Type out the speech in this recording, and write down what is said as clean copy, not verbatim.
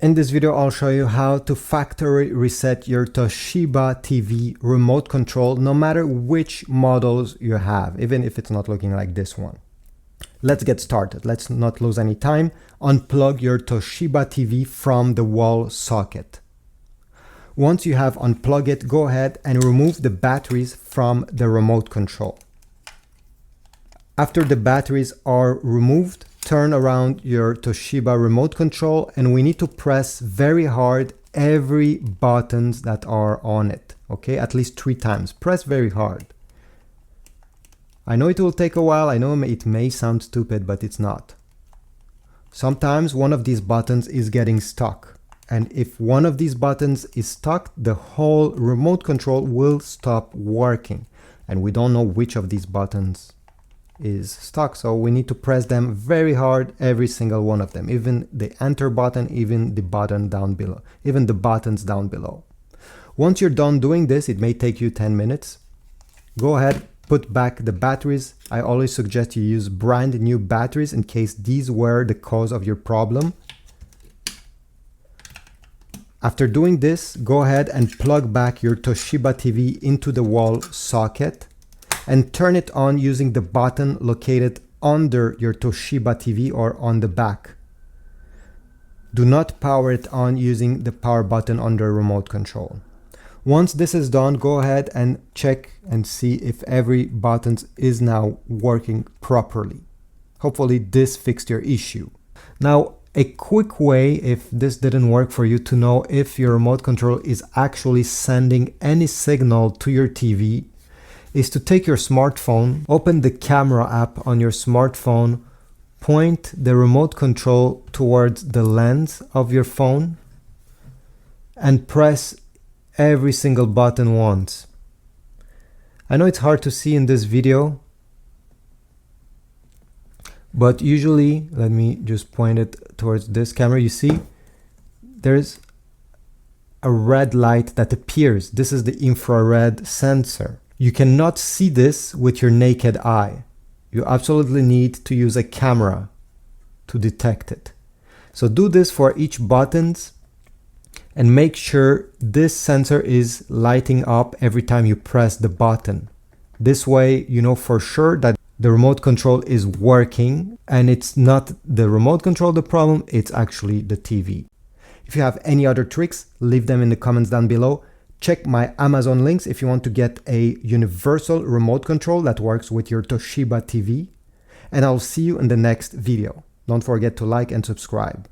In this video, I'll show you how to factory reset your Toshiba TV remote control, no matter which models you have, even if it's not looking like this one. Let's get started. Let's not lose any time. Unplug your Toshiba TV from the wall socket. Once you have unplugged it, go ahead and remove the batteries from the remote control. After the batteries are removed, turn around your Toshiba remote control and we need to press very hard every buttons that are on it, okay? At least 3 times. Press very hard. I know it will take a while. I know it may sound stupid, but it's not. Sometimes one of these buttons is getting stuck. And if one of these buttons is stuck, the whole remote control will stop working. And we don't know which of these buttons is stuck, so we need to press them very hard, every single one of them, even the enter button, even the button down below, even the buttons down below. Once you're done doing this, it may take you 10 minutes. Go ahead, put back the batteries. I always suggest you use brand new batteries in case these were the cause of your problem. After doing this, go ahead and plug back your Toshiba TV into the wall socket and turn it on using the button located under your Toshiba TV or on the back. Do not power it on using the power button under remote control. Once this is done, go ahead and check and see if every button is now working properly. Hopefully this fixed your issue. Now, a quick way, if this didn't work for you, to know if your remote control is actually sending any signal to your TV is to take your smartphone, open the camera app on your smartphone, point the remote control towards the lens of your phone, and press every single button once. I know it's hard to see in this video, but usually, let me just point it towards this camera. You see, there's a red light that appears. This is the infrared sensor. You cannot see this with your naked eye. You absolutely need to use a camera to detect it. So do this for each buttons and make sure this sensor is lighting up every time you press the button. This way you know for sure that the remote control is working and it's not the remote control the problem, it's actually the TV. If you have any other tricks, leave them in the comments down below. Check my Amazon links if you want to get a universal remote control that works with your Toshiba TV. And I'll see you in the next video. Don't forget to like and subscribe.